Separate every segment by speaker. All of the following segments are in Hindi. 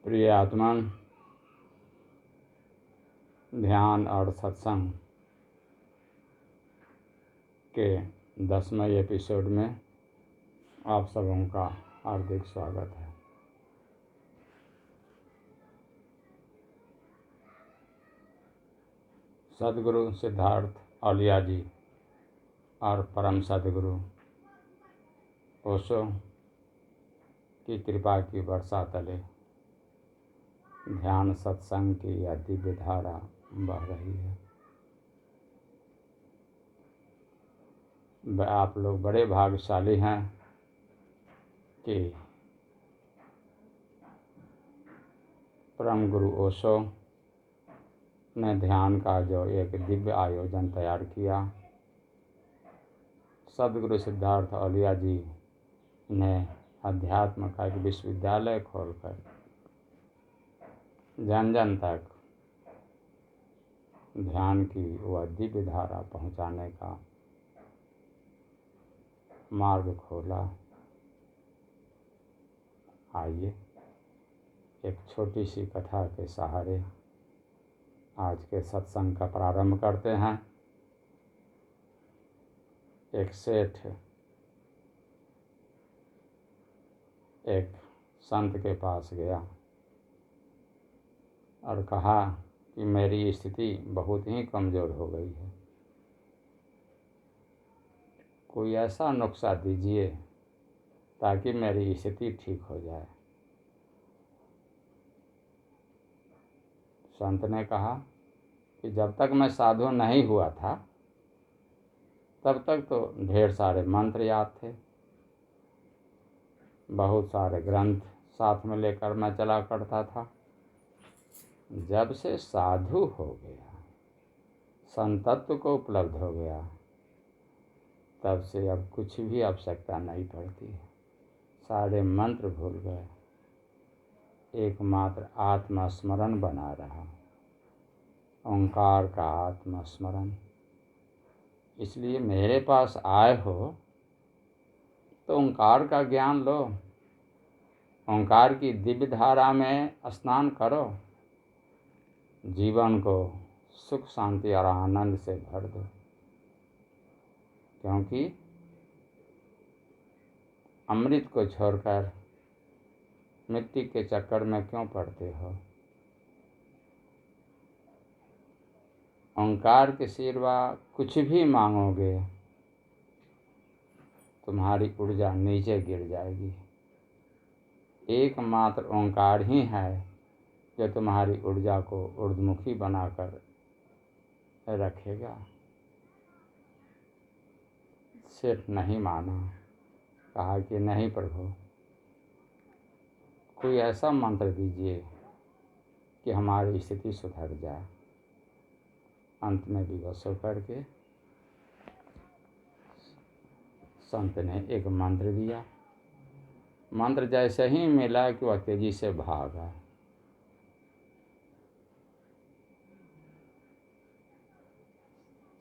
Speaker 1: प्रिय आत्मन, ध्यान और सत्संग के 10वें एपिसोड में आप सबों का हार्दिक स्वागत है। सद्गुरु सिद्धार्थ औलिया जी और परम सद्गुरु ओशो की कृपा की वर्षा तले ध्यान सत्संग की यह दिव्य धारा बह रही है। आप लोग बड़े भाग्यशाली हैं कि परम गुरु ओशो ने ध्यान का जो एक दिव्य आयोजन तैयार किया, सद्गुरु सिद्धार्थ औलिया जी ने अध्यात्म का एक विश्वविद्यालय खोलकर जन जन तक ध्यान की वह दिव्य धारा पहुँचाने का मार्ग खोला। आइए एक छोटी सी कथा के सहारे आज के सत्संग का प्रारंभ करते हैं। एक सेठ एक संत के पास गया और कहा कि मेरी स्थिति बहुत ही कमज़ोर हो गई है, कोई ऐसा नुस्खा दीजिए ताकि मेरी स्थिति ठीक हो जाए। संत ने कहा कि जब तक मैं साधु नहीं हुआ था तब तक तो ढेर सारे मंत्र याद थे, बहुत सारे ग्रंथ साथ में लेकर मैं चला करता था। जब से साधु हो गया, संतत्व को उपलब्ध हो गया, तब से अब कुछ भी आवश्यकता नहीं पड़ती है। सारे मंत्र भूल गए, एकमात्र आत्मस्मरण बना रहा, ओंकार का आत्मस्मरण। इसलिए मेरे पास आए हो तो ओंकार का ज्ञान लो, ओंकार की दिव्य धारा में स्नान करो, जीवन को सुख शांति और आनंद से भर दो। क्योंकि अमृत को छोड़कर मिट्टी के चक्कर में क्यों पड़ते हो। ओंकार के सिवा कुछ भी मांगोगे तुम्हारी ऊर्जा नीचे गिर जाएगी। एकमात्र ओंकार ही है जो तुम्हारी ऊर्जा को ऊर्ध्वमुखी बनाकर रखेगा। सिर्फ नहीं माना, कहा कि नहीं प्रभु, कोई ऐसा मंत्र दीजिए कि हमारी स्थिति सुधर जाए। अंत में विवश होकर के संत ने एक मंत्र दिया। मंत्र जैसे ही मिला कि वह तेजी से भागा।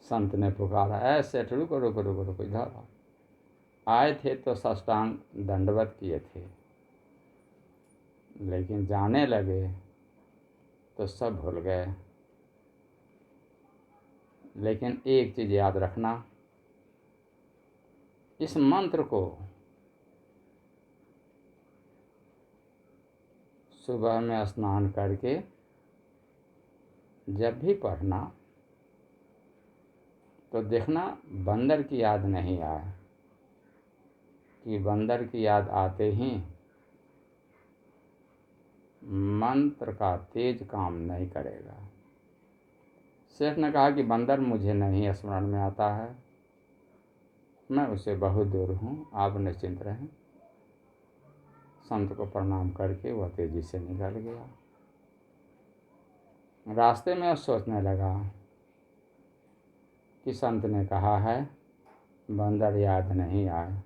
Speaker 1: संत ने पुकारा, ऐसे रुको रुको रुको रुको, इधर आए थे तो साष्टांग दंडवत किए थे, लेकिन जाने लगे तो सब भूल गए। लेकिन एक चीज़ याद रखना, इस मंत्र को सुबह में स्नान करके जब भी पढ़ना तो देखना बंदर की याद नहीं आए, कि बंदर की याद आते ही मंत्र का तेज काम नहीं करेगा। सेठ ने कहा कि बंदर मुझे नहीं स्मरण में आता है, मैं उससे बहुत दूर हूँ, आप निश्चिंत रहें। संत को प्रणाम करके वह तेजी से निकल गया। रास्ते में सोचने लगा कि संत ने कहा है बंदर याद नहीं आए।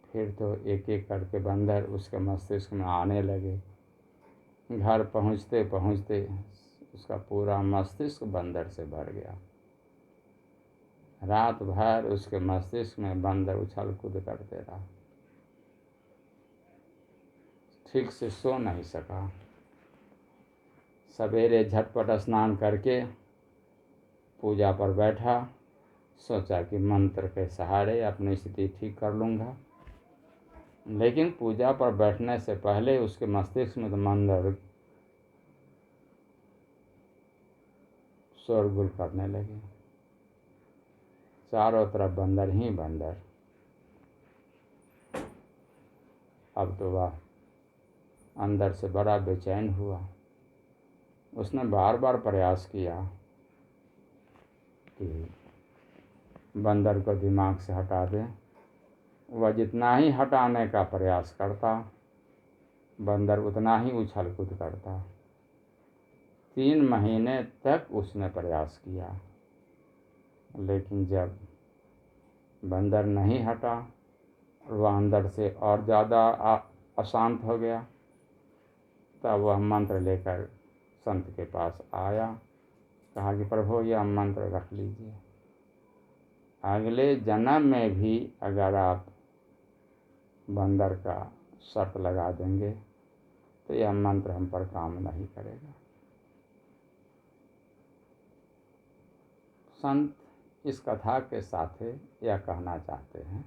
Speaker 1: फिर तो एक एक करके बंदर उसके मस्तिष्क में आने लगे। घर पहुँचते पहुँचते उसका पूरा मस्तिष्क बंदर से भर गया। रात भर उसके मस्तिष्क में बंदर उछल कूद करते रहा। ठीक से सो नहीं सका। सवेरे झटपट स्नान करके पूजा पर बैठा, सोचा कि मंत्र के सहारे अपनी स्थिति ठीक कर लूँगा। लेकिन पूजा पर बैठने से पहले उसके मस्तिष्क में तो मंत्र शोरगुल करने लगे। चारों तरफ बंदर ही बंदर। अब तो वह अंदर से बड़ा बेचैन हुआ। उसने बार बार प्रयास किया कि बंदर को दिमाग से हटा दें। वह जितना ही हटाने का प्रयास करता, बंदर उतना ही उछल कूद करता। 3 महीने तक उसने प्रयास किया, लेकिन जब बंदर नहीं हटा और वह अंदर से और ज़्यादा अशांत हो गया, तब वह मंत्र लेकर संत के पास आया। कहा कि प्रभु यह मंत्र रख लीजिए, अगले जन्म में भी अगर आप बंदर का शर्त लगा देंगे तो यह मंत्र हम पर काम नहीं करेगा। संत इस कथा के साथ यह कहना चाहते हैं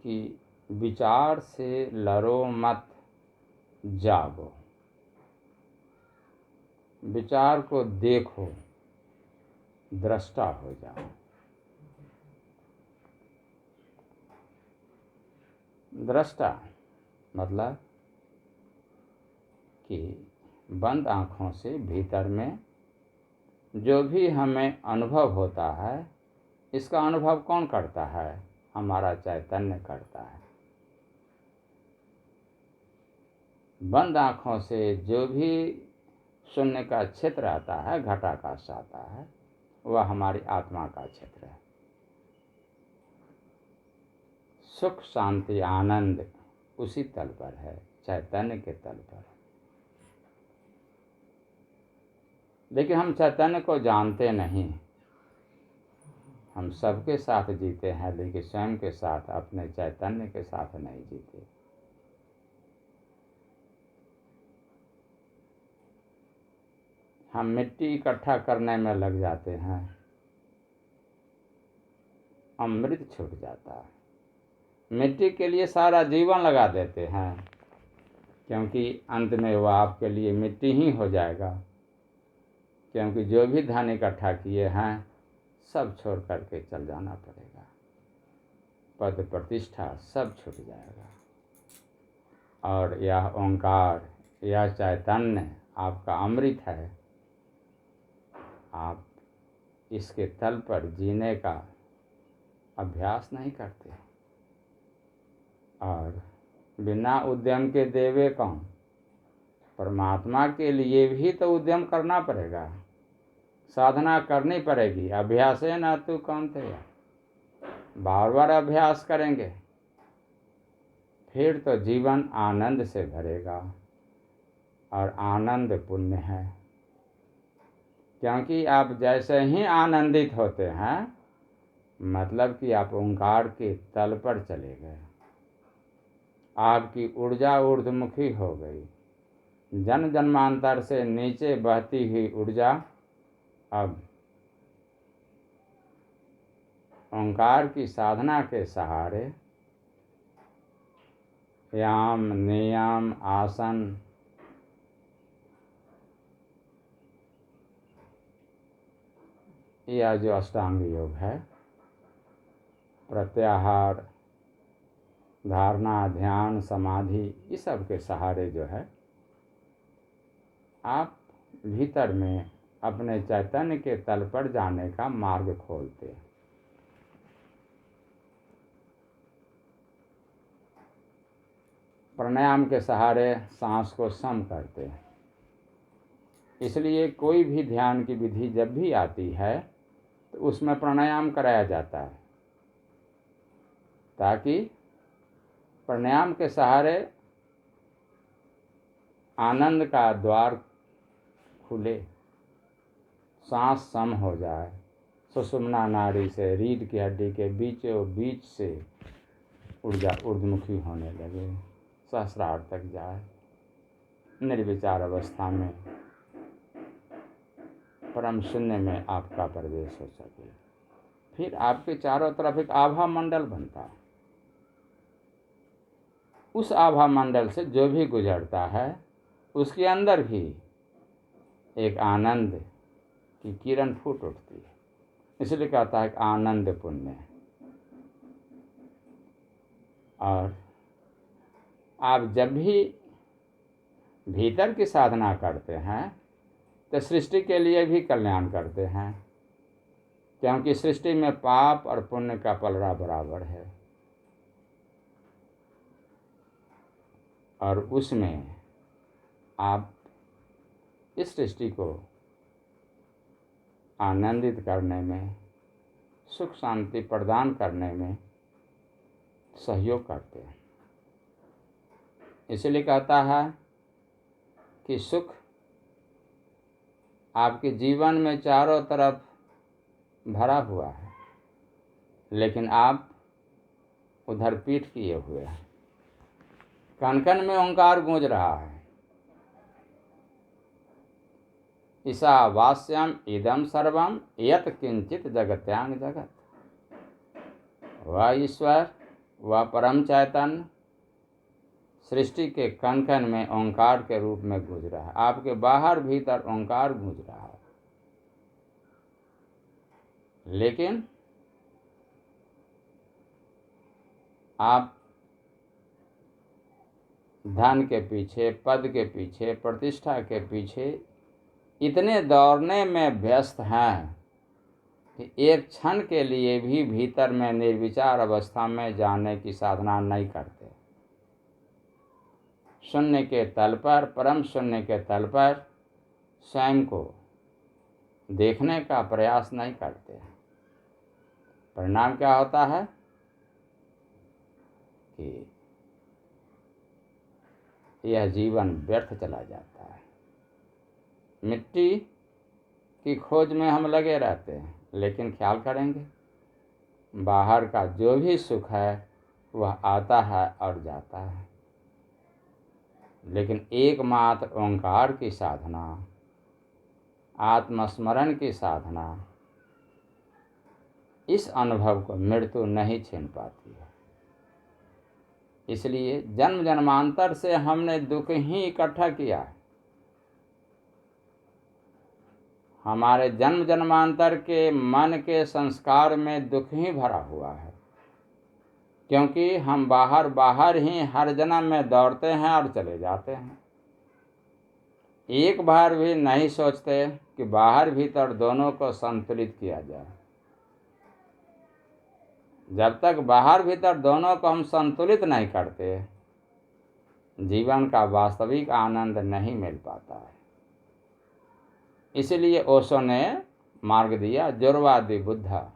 Speaker 1: कि विचार से लड़ो मत, जागो। विचार को देखो, दृष्टा हो जाओ। दृष्टा मतलब कि बंद आँखों से भीतर में जो भी हमें अनुभव होता है, इसका अनुभव कौन करता है? हमारा चैतन्य करता है। बंद आँखों से जो भी शून्य का क्षेत्र आता है, घटाकाश आता है, वह हमारी आत्मा का क्षेत्र है। सुख शांति आनंद उसी तल पर है, चैतन्य के तल पर। लेकिन हम चैतन्य को जानते नहीं। हम सबके साथ जीते हैं, लेकिन स्वयं के साथ, अपने चैतन्य के साथ नहीं जीते। हम मिट्टी इकट्ठा करने में लग जाते हैं, अमृत छूट जाता है। मिट्टी के लिए सारा जीवन लगा देते हैं, क्योंकि अंत में वह आपके लिए मिट्टी ही हो जाएगा। क्योंकि जो भी धन इकट्ठा किए हैं, सब छोड़ करके चल जाना पड़ेगा। पद प्रतिष्ठा सब छूट जाएगा। और यह ओंकार, यह चैतन्य आपका अमृत है। आप इसके तल पर जीने का अभ्यास नहीं करते। और बिना उद्यम के देवे कौन? परमात्मा के लिए भी तो उद्यम करना पड़ेगा, साधना करनी पड़ेगी। अभ्यास है ना तू कौन थे, बार बार अभ्यास करेंगे, फिर तो जीवन आनंद से भरेगा। और आनंद पुण्य है, क्योंकि आप जैसे ही आनंदित होते हैं, मतलब कि आप ओंकार के तल पर चले गए। आपकी ऊर्जा ऊर्ध्वमुखी हो गई। जन्म जन्मांतर से नीचे बहती हुई ऊर्जा अब ओंकार की साधना के सहारे याम नियम आसन यह जो अष्टांग योग है, प्रत्याहार, धारणा, ध्यान, समाधि, इस सब के सहारे जो है आप भीतर में अपने चैतन्य के तल पर जाने का मार्ग खोलते हैं। प्राणायाम के सहारे सांस को सम करते हैं। इसलिए कोई भी ध्यान की विधि जब भी आती है तो उसमें प्राणायाम कराया जाता है, ताकि प्राणायाम के सहारे आनंद का द्वार खुले, सांस सम हो जाए, सुषुम्ना नाड़ी से रीढ़ की हड्डी के बीचों बीच से ऊर्जा ऊर्ध्वमुखी होने लगे। सहस्रार तक जाए, निर्विचार अवस्था में परम शून्य में आपका प्रवेश हो सके। फिर आपके चारों तरफ एक आभा मंडल बनता है। उस आभा मंडल से जो भी गुजरता है उसके अंदर भी एक आनंद की किरण फूट उठती है। इसलिए कहता है कि आनंद पुण्य। और आप जब भी भीतर की साधना करते हैं तो सृष्टि के लिए भी कल्याण करते हैं, क्योंकि सृष्टि में पाप और पुण्य का पलड़ा बराबर है। और उसमें आप इस सृष्टि को आनंदित करने में, सुख शांति प्रदान करने में सहयोग करते हैं। इसलिए कहता है कि सुख आपके जीवन में चारों तरफ भरा हुआ है, लेकिन आप उधर पीठ किए हुए हैं। कण कण में ओंकार गूंज रहा है। ईशावास्यम इदम सर्वम यत् किंचित जगत्यांग जगत। वह ईश्वर, वह परम चैतन्य सृष्टि के कण कण में ओंकार के रूप में गूंज रहा है। आपके बाहर भीतर ओंकार गूंज रहा है, लेकिन आप धन के पीछे, पद के पीछे, प्रतिष्ठा के पीछे इतने दौड़ने में व्यस्त हैं कि एक क्षण के लिए भी भीतर में निर्विचार अवस्था में जाने की साधना नहीं करते। शून्य के तल पर, परम शून्य के तल पर स्वयं को देखने का प्रयास नहीं करते। परिणाम क्या होता है कि यह जीवन व्यर्थ चला जाता है। मिट्टी की खोज में हम लगे रहते हैं, लेकिन ख्याल करेंगे बाहर का जो भी सुख है वह आता है और जाता है, लेकिन एकमात्र ओंकार की साधना, आत्मस्मरण की साधना, इस अनुभव को मृत्यु नहीं छीन पाती है। इसलिए जन्म जन्मांतर से हमने दुख ही इकट्ठा किया है। हमारे जन्म जन्मांतर के मन के संस्कार में दुख ही भरा हुआ है, क्योंकि हम बाहर बाहर ही हर जन्म में दौड़ते हैं और चले जाते हैं। एक बार भी नहीं सोचते कि बाहर भीतर दोनों को संतुलित किया जाए। जब तक बाहर भीतर दोनों को हम संतुलित नहीं करते, जीवन का वास्तविक आनंद नहीं मिल पाता है। इसलिए ओशो ने मार्ग दिया, जुर्वादि बुद्धा।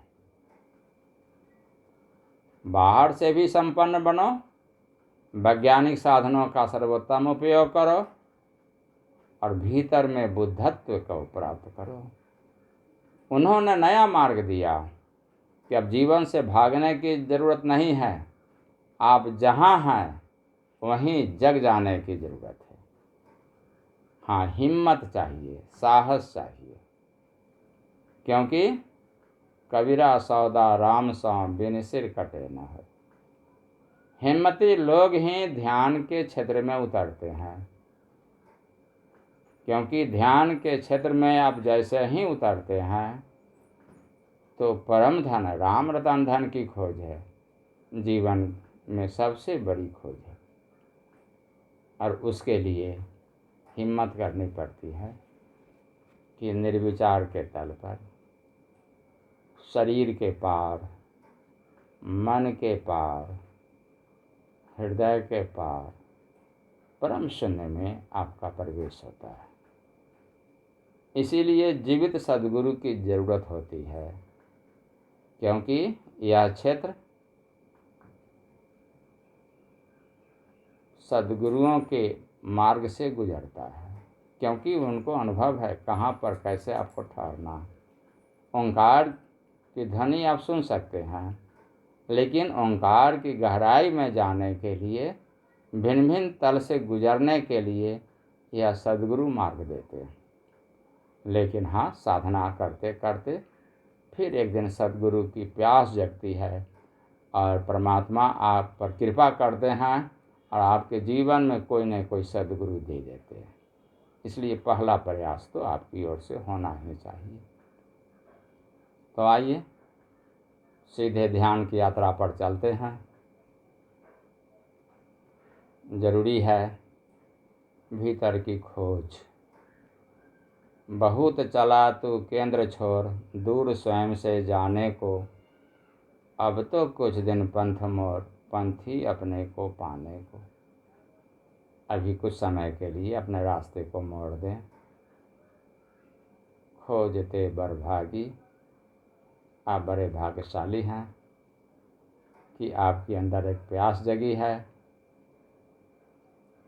Speaker 1: बाहर से भी संपन्न बनो, वैज्ञानिक साधनों का सर्वोत्तम उपयोग करो और भीतर में बुद्धत्व को प्राप्त करो। उन्होंने नया मार्ग दिया कि अब जीवन से भागने की जरूरत नहीं है, आप जहाँ हैं वहीं जग जाने की जरूरत है। हाँ, हिम्मत चाहिए, साहस चाहिए, क्योंकि कबीरा सौदा राम सौ बिन सिर कटे न है। हिम्मती लोग ही ध्यान के क्षेत्र में उतरते हैं, क्योंकि ध्यान के क्षेत्र में आप जैसे ही उतरते हैं तो परम धन, राम रतन धन की खोज है, जीवन में सबसे बड़ी खोज है। और उसके लिए हिम्मत करनी पड़ती है कि निर्विचार के तल पर, शरीर के पार, मन के पार, हृदय के पार परम शून्य में आपका प्रवेश होता है। इसीलिए जीवित सद्गुरु की जरूरत होती है, क्योंकि यह क्षेत्र सद्गुरुओं के मार्ग से गुजरता है, क्योंकि उनको अनुभव है कहाँ पर कैसे आपको ठहरना है। ओंकार की ध्वनि आप सुन सकते हैं, लेकिन ओंकार की गहराई में जाने के लिए भिन्न भिन्न तल से गुजरने के लिए यह सद्गुरु मार्ग देते हैं। लेकिन हाँ, साधना करते करते फिर एक दिन सद्गुरु की प्यास जगती है और परमात्मा आप पर कृपा करते हैं और आपके जीवन में कोई न कोई सद्गुरु दे देते हैं। इसलिए पहला प्रयास तो आपकी ओर से होना ही चाहिए। तो आइए सीधे ध्यान की यात्रा पर चलते हैं। जरूरी है भीतर की खोज। बहुत चला तू केंद्र छोर, दूर स्वयं से जाने को। अब तो कुछ दिन पंथ मोर, पंथी अपने को पाने को। अभी कुछ समय के लिए अपने रास्ते को मोड़ दें। खोजते बरभागी, आप बड़े भाग्यशाली हैं कि आपके अंदर एक प्यास जगी है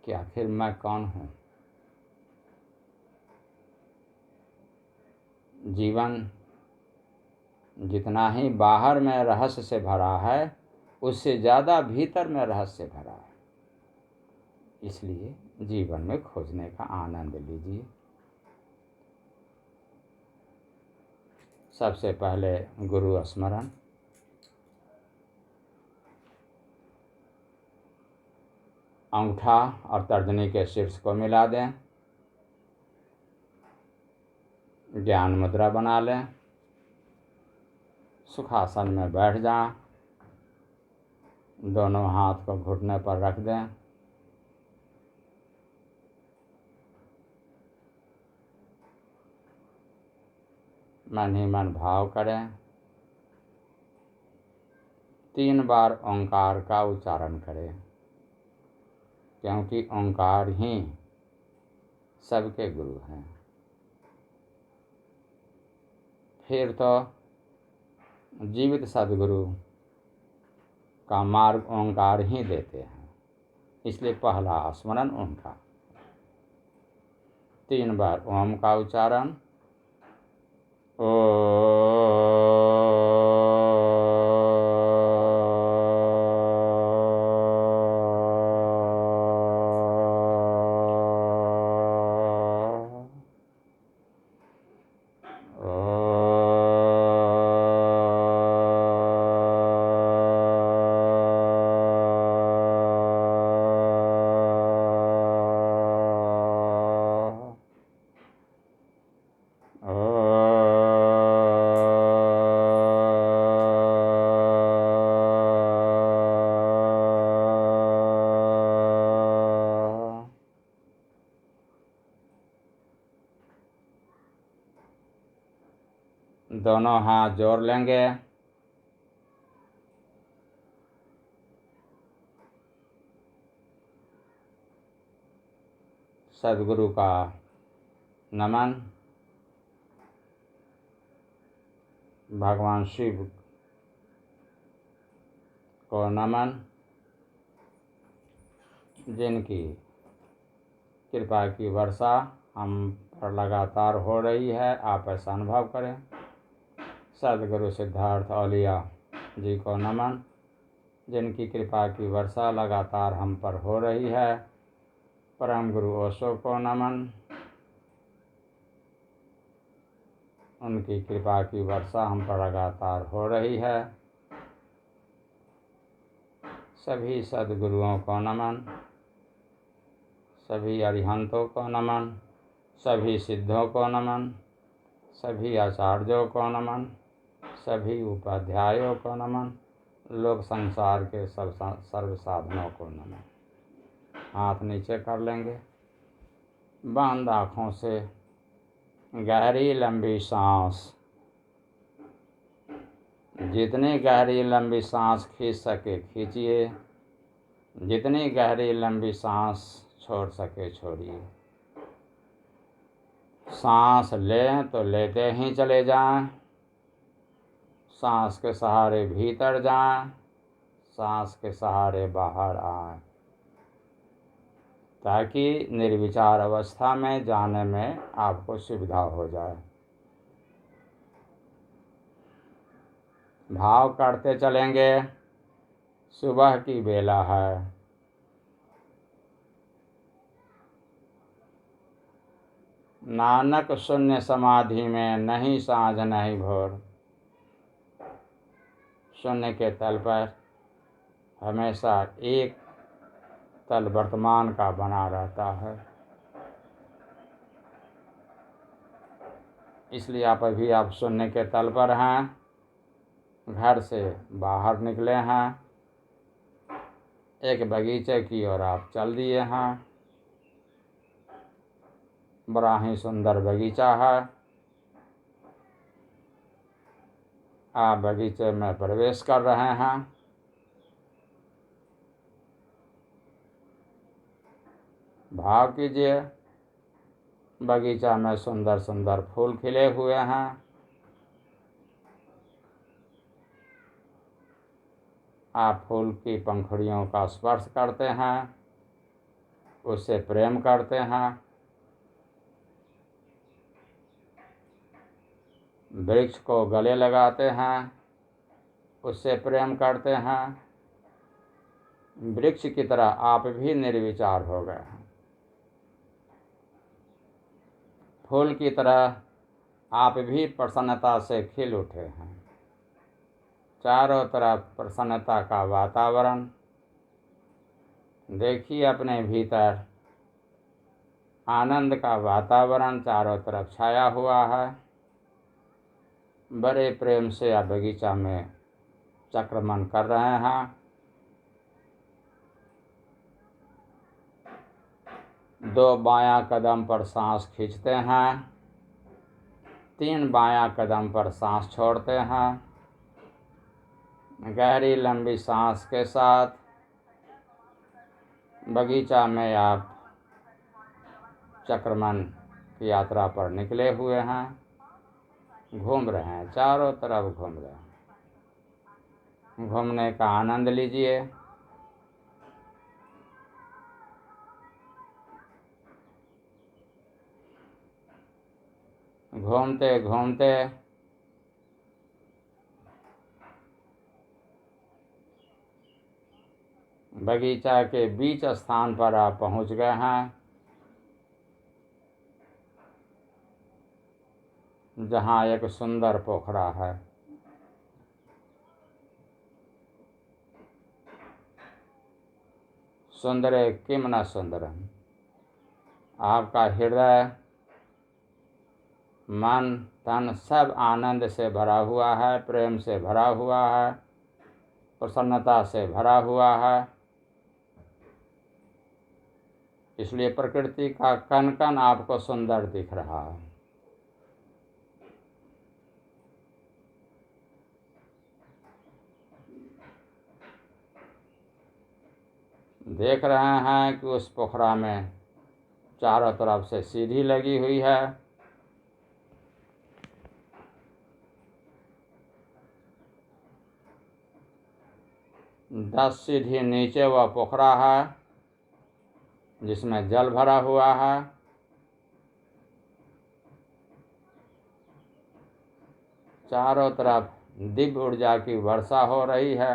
Speaker 1: कि आखिर मैं कौन हूँ। जीवन जितना ही बाहर में रहस्य से भरा है, उससे ज़्यादा भीतर में रहस्य भरा है। इसलिए जीवन में खोजने का आनंद लीजिए। सबसे पहले गुरु स्मरण। अंगूठा और तर्जनी के शीर्ष को मिला दें। ज्ञान मुद्रा बना लें। सुखासन में बैठ जाएं। दोनों हाथ को घुटने पर रख दें। मन ही मन भाव करें। 3 बार ओंकार का उच्चारण करें, क्योंकि ओंकार ही सबके गुरु हैं। फिर तो जीवित सद्गुरु का मार्ग ओंकार ही देते हैं, इसलिए पहला स्मरण उनका। 3 बार ओम का उच्चारण। दोनों हाथ जोड़ लेंगे। सद्गुरु का नमन। भगवान शिव को नमन, जिनकी कृपा की वर्षा हम पर लगातार हो रही है। आप ऐसा अनुभव करें। सद्गुरु सिद्धार्थ औलिया जी को नमन, जिनकी कृपा की वर्षा लगातार हम पर हो रही है। परम गुरु ओशो को नमन, उनकी कृपा की वर्षा हम पर लगातार हो रही है। सभी सद्गुरुओं को नमन, सभी अरिहंतों को नमन, सभी सिद्धों को नमन, सभी आचार्यों को नमन, सभी उपाध्यायों को नमन, लोक संसार के सर्व साधनों को नमन। हाथ नीचे कर लेंगे। बंद आँखों से गहरी लंबी सांस, जितनी गहरी लंबी सांस खींच सके खींचिए, जितनी गहरी लंबी सांस छोड़ सके छोड़िए। सांस लें तो लेते ही चले जाएं। सांस के सहारे भीतर जाएं, सांस के सहारे बाहर आएं, ताकि निर्विचार अवस्था में जाने में आपको सुविधा हो जाए। भाव करते चलेंगे। सुबह की बेला है, नानक शून्य समाधि में, नहीं साँझ नहीं भोर। शून्य के तल पर हमेशा एक तल वर्तमान का बना रहता है। इसलिए आप शून्य के तल पर हैं, घर से बाहर निकले हैं, एक बगीचे की ओर आप चल दिए हैं। बड़ा ही सुंदर बगीचा है। आप बगीचे में प्रवेश कर रहे हैं। भाव कीजिए, बगीचा में सुंदर सुंदर फूल खिले हुए हैं। आप फूल की पंखुड़ियों का स्पर्श करते हैं, उससे प्रेम करते हैं। वृक्ष को गले लगाते हैं, उससे प्रेम करते हैं। वृक्ष की तरह आप भी निर्विचार हो गए हैं। फूल की तरह आप भी प्रसन्नता से खिल उठे हैं। चारों तरफ प्रसन्नता का वातावरण देखिए, अपने भीतर आनंद का वातावरण चारों तरफ छाया हुआ है। बड़े प्रेम से आप बगीचा में चक्रमण कर रहे हैं। दो बायां कदम पर सांस खींचते हैं, 3 बायां कदम पर सांस छोड़ते हैं। गहरी लंबी सांस के साथ बगीचा में आप चक्रमण की यात्रा पर निकले हुए हैं। घूम रहे हैं, चारों तरफ घूम रहे हैं। घूमने का आनंद लीजिए। घूमते घूमते बगीचा के बीच स्थान पर आप पहुंच गए हैं, जहां एक सुंदर पोखरा है। सुंदर किम न सुंदरम। आपका हृदय, मन, तन सब आनंद से भरा हुआ है, प्रेम से भरा हुआ है, प्रसन्नता से भरा हुआ है। इसलिए प्रकृति का कण कण आपको सुंदर दिख रहा है। देख रहे हैं कि उस पोखरा में चारों तरफ से सीढ़ी लगी हुई है। दस सीढ़ी नीचे वह पोखरा है, जिसमें जल भरा हुआ है। चारों तरफ दिव्य ऊर्जा की वर्षा हो रही है।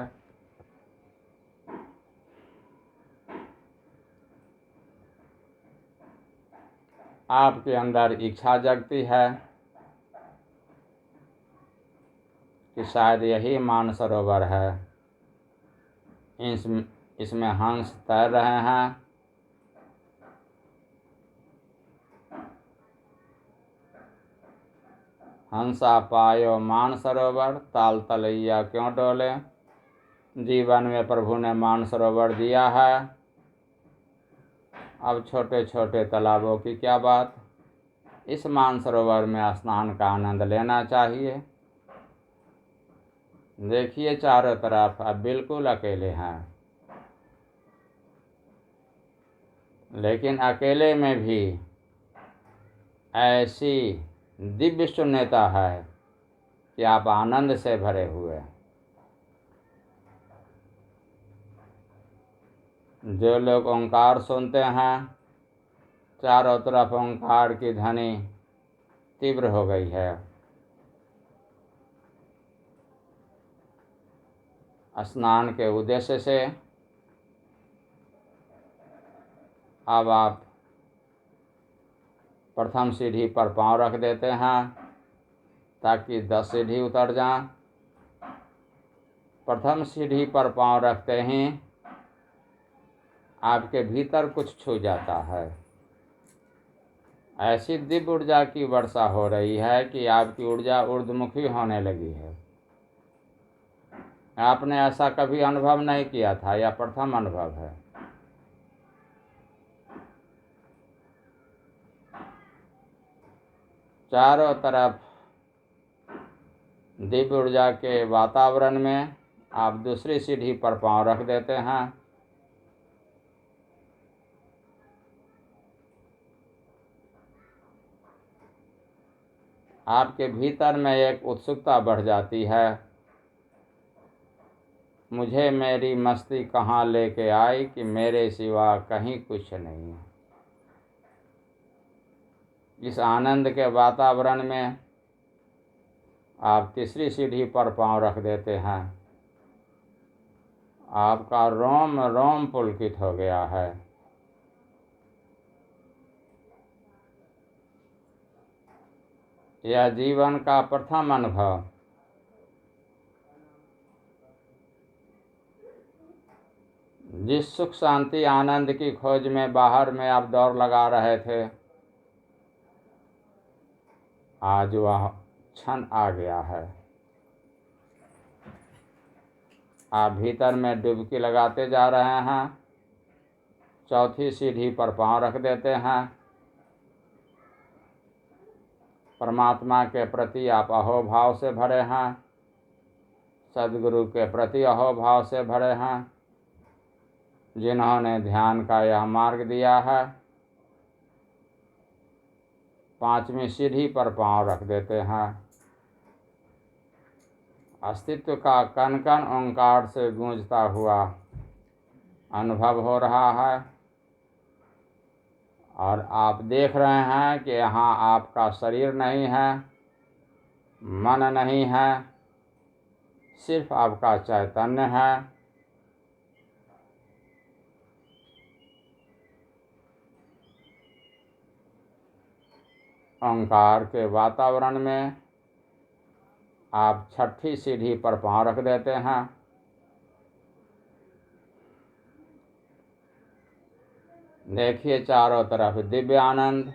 Speaker 1: आपके अंदर इच्छा जगती है कि शायद यही मानसरोवर है। इसमें हंस तैर रहे हैं। हंसा पायो मानसरोवर, ताल तलैया क्यों डोले। जीवन में प्रभु ने मानसरोवर दिया है, अब छोटे छोटे तालाबों की क्या बात। इस मानसरोवर में स्नान का आनंद लेना चाहिए। देखिए चारों तरफ अब बिल्कुल अकेले हैं, लेकिन अकेले में भी ऐसी दिव्य शून्यता है कि आप आनंद से भरे हुए हैं। जो लोग ओंकार सुनते हैं, चारों तरफ ओंकार की ध्वनि तीव्र हो गई है। स्नान के उद्देश्य से अब आप प्रथम सीढ़ी पर पांव रख देते हैं ताकि 10 सीढ़ी उतर जाएं। प्रथम सीढ़ी पर पांव रखते ही आपके भीतर कुछ छू जाता है। ऐसी दिव्य ऊर्जा की वर्षा हो रही है कि आपकी ऊर्जा ऊर्ध्वमुखी होने लगी है। आपने ऐसा कभी अनुभव नहीं किया था, यह प्रथम अनुभव है। चारों तरफ दिव्य ऊर्जा के वातावरण में आप दूसरी सीढ़ी पर पांव रख देते हैं। आपके भीतर में एक उत्सुकता बढ़ जाती है। मुझे मेरी मस्ती कहाँ लेके आई कि मेरे सिवा कहीं कुछ नहीं है। इस आनंद के वातावरण में आप तीसरी सीढ़ी पर पांव रख देते हैं। आपका रोम रोम पुलकित हो गया है। यह जीवन का प्रथम अनुभव जिस सुख शांति आनंद की खोज में बाहर में आप दौड़ लगा रहे थे, आज वह क्षण आ गया है। आप भीतर में डुबकी लगाते जा रहे हैं। चौथी सीढ़ी पर पांव रख देते हैं। परमात्मा के प्रति आप अहोभाव से भरे हैं। सद्गुरु के प्रति अहोभाव से भरे हैं, जिन्होंने ध्यान का यह मार्ग दिया है। पांचवी सीढ़ी पर पांव रख देते हैं। अस्तित्व का कण कण ओंकार से गूंजता हुआ अनुभव हो रहा है और आप देख रहे हैं कि यहाँ आपका शरीर नहीं है, मन नहीं है, सिर्फ आपका चैतन्य है। ओंकार के वातावरण में आप छठी सीढ़ी पर पांव रख देते हैं। देखिए चारों तरफ दिव्य आनंद।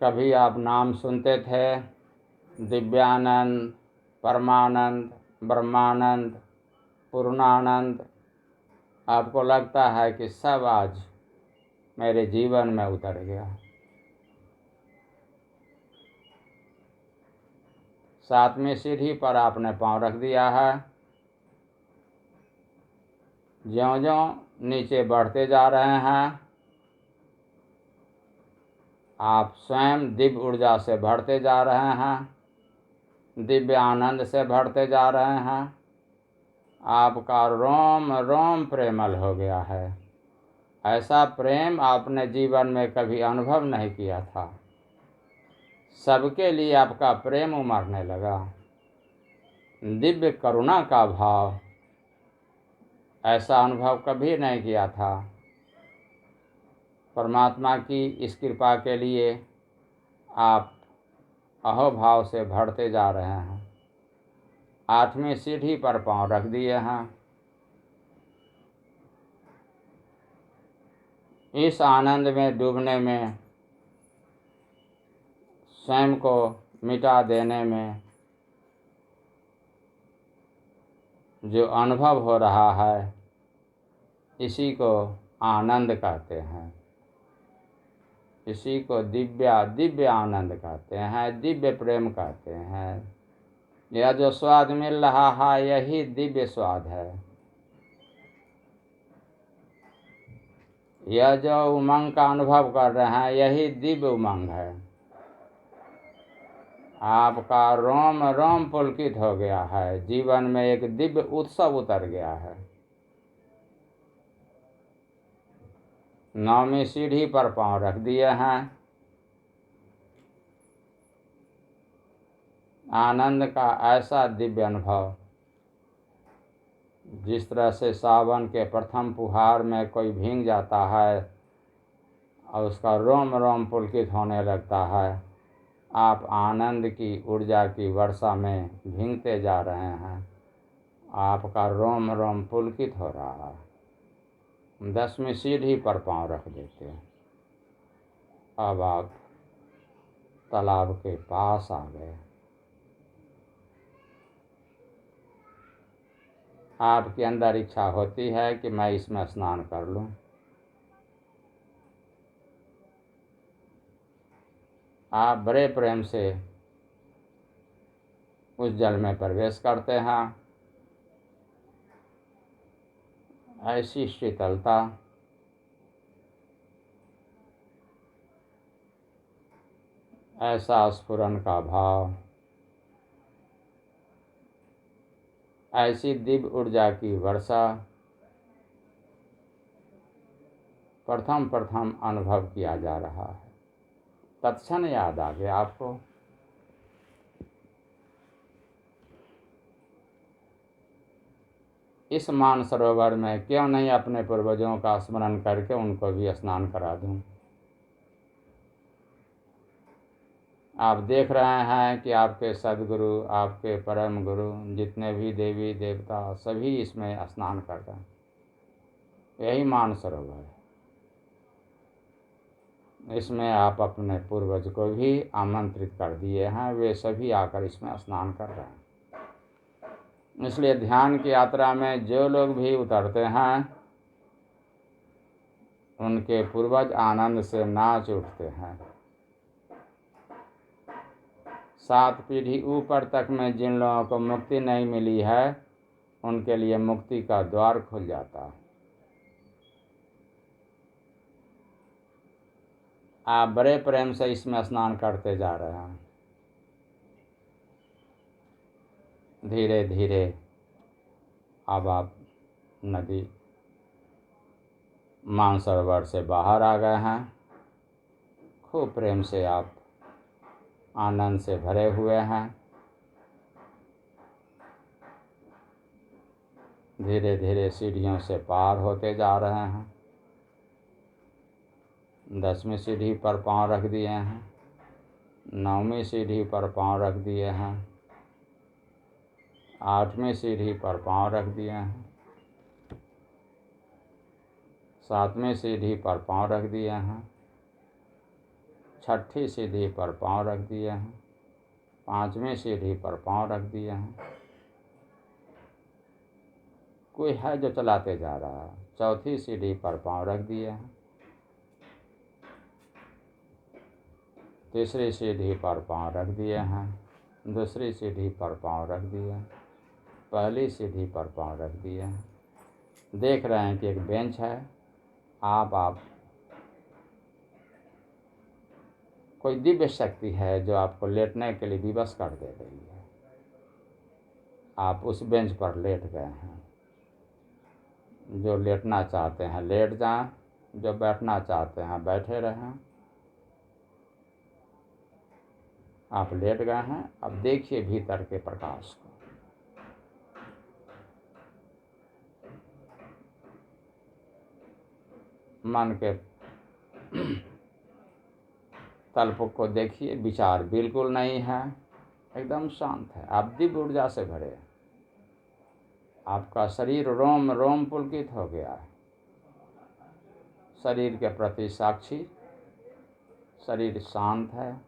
Speaker 1: कभी आप नाम सुनते थे, दिव्यानंद, परमानंद, ब्रह्मानंद, पूर्णानंद। आपको लगता है कि सब आज मेरे जीवन में उतर गया। सातवीं सीढ़ी पर आपने पांव रख दिया है। ज्यों-ज्यों नीचे बढ़ते जा रहे हैं, आप स्वयं दिव्य ऊर्जा से बढ़ते जा रहे हैं, दिव्य आनंद से बढ़ते जा रहे हैं। आपका रोम रोम प्रेमल हो गया है। ऐसा प्रेम आपने जीवन में कभी अनुभव नहीं किया था। सबके लिए आपका प्रेम उमड़ने लगा। दिव्य करुणा का भाव, ऐसा अनुभव कभी नहीं किया था। परमात्मा की इस कृपा के लिए आप अहोभाव से बढ़ते जा रहे हैं। आठवीं सीढ़ी पर पांव रख दिए हैं। इस आनंद में डूबने में, स्वयं को मिटा देने में जो अनुभव हो रहा है, इसी को आनंद कहते हैं। इसी को दिव्य आनंद कहते हैं, दिव्य प्रेम कहते हैं। यह जो स्वाद मिल रहा है, यही दिव्य स्वाद है। यह जो उमंग का अनुभव कर रहे हैं, यही दिव्य उमंग है। आपका रोम रोम पुलकित हो गया है। जीवन में एक दिव्य उत्सव उतर गया है। नौवीं सीढ़ी पर पांव रख दिए हैं। आनंद का ऐसा दिव्य अनुभव जिस तरह से सावन के प्रथम फुहार में कोई भीग जाता है और उसका रोम रोम पुलकित होने लगता है, आप आनंद की ऊर्जा की वर्षा में भीगते जा रहे हैं। आपका रोम रोम पुलकित हो रहा है। 10वीं सीढ़ी पर पांव रख देते हैं। अब आप तालाब के पास आ गए। आपके अंदर इच्छा होती है कि मैं इसमें स्नान कर लूं। आप बड़े प्रेम से उस जल में प्रवेश करते हैं। ऐसी शीतलता, ऐसा स्फुरन का भाव, ऐसी दिव्य ऊर्जा की वर्षा प्रथम अनुभव किया जा रहा है। तत्क्षण याद आ गया आपको। इस मानसरोवर में क्यों नहीं अपने पूर्वजों का स्मरण करके उनको भी स्नान करा दूं। आप देख रहे हैं कि आपके सदगुरु, आपके परम गुरु, जितने भी देवी देवता सभी इसमें स्नान कर रहे हैं। यही मानसरोवर है। इसमें आप अपने पूर्वज को भी आमंत्रित कर दिए हैं, वे सभी आकर इसमें स्नान कर रहे हैं। इसलिए ध्यान की यात्रा में जो लोग भी उतरते हैं, उनके पूर्वज आनंद से नाच उठते हैं। 7 पीढ़ी ऊपर तक में जिन लोगों को मुक्ति नहीं मिली है, उनके लिए मुक्ति का द्वार खुल जाता है। आप बड़े प्रेम से इसमें स्नान करते जा रहे हैं। धीरे धीरे अब आप नदी मानसरोवर से बाहर आ गए हैं। खूब प्रेम से आप आनंद से भरे हुए हैं। धीरे धीरे सीढ़ियों से पार होते जा रहे हैं। 10वीं सीढ़ी पर पांव रख दिए हैं। 9वीं सीढ़ी पर पांव रख दिए हैं। 8वीं सीढ़ी पर पांव रख दिए हैं। 7वीं सीढ़ी पर पांव रख दिए हैं। 6ठी सीढ़ी पर पांव रख दिए हैं। 5वीं सीढ़ी पर पांव रख दिए हैं। कोई है जो चलाते जा रहा है। 4थी सीढ़ी पर पांव रख दिए हैं। 3री सीढ़ी पर पांव रख दिए हैं। 2री सीढ़ी पर पांव रख दिए हैं। 1ली सीढ़ी पर पांव रख दिए हैं। देख रहे हैं कि एक बेंच है। आप कोई दिव्य शक्ति है जो आपको लेटने के लिए विवश कर दे रही है। आप उस बेंच पर लेट गए हैं। जो लेटना चाहते हैं लेट जाएं, जो बैठना चाहते हैं बैठे रहें। आप लेट गए हैं। अब देखिए भीतर के प्रकाश को। मन के तल्प को देखिए। विचार बिल्कुल नहीं है, एकदम शांत है। आप दिव्य ऊर्जा से भरे हैं। आपका शरीर रोम रोम पुलकित हो गया है। शरीर के प्रति साक्षी। शरीर शांत है,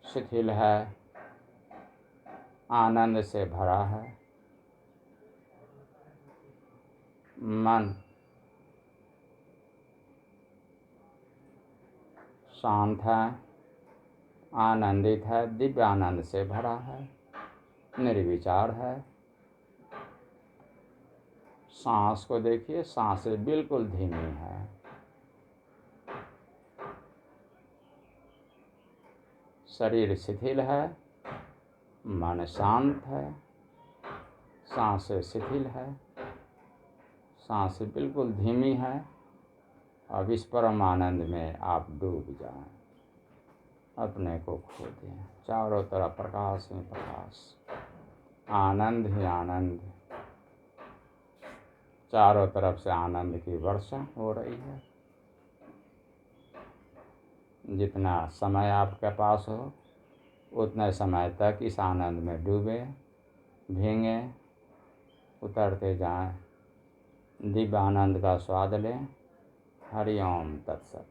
Speaker 1: शिथिल है, आनंद से भरा है। मन शांत है, आनंदित है, दिव्य आनंद से भरा है, निर्विचार है। सांस को देखिए, सांसें बिल्कुल धीमी है। शरीर शिथिल है, मन शांत है, सांसें शिथिल है, सांसें बिल्कुल धीमी है। अब इस परम आनंद में आप डूब जाएं, अपने को खो दें। चारों तरफ प्रकाश ही प्रकाश, आनंद ही आनंद। चारों तरफ से आनंद की वर्षा हो रही है। जितना समय आपके पास हो उतने समय तक इस आनंद में डूबे, भींगे, उतरते जाएं, दिव्य आनंद का स्वाद लें। हरि ओम तत्सत।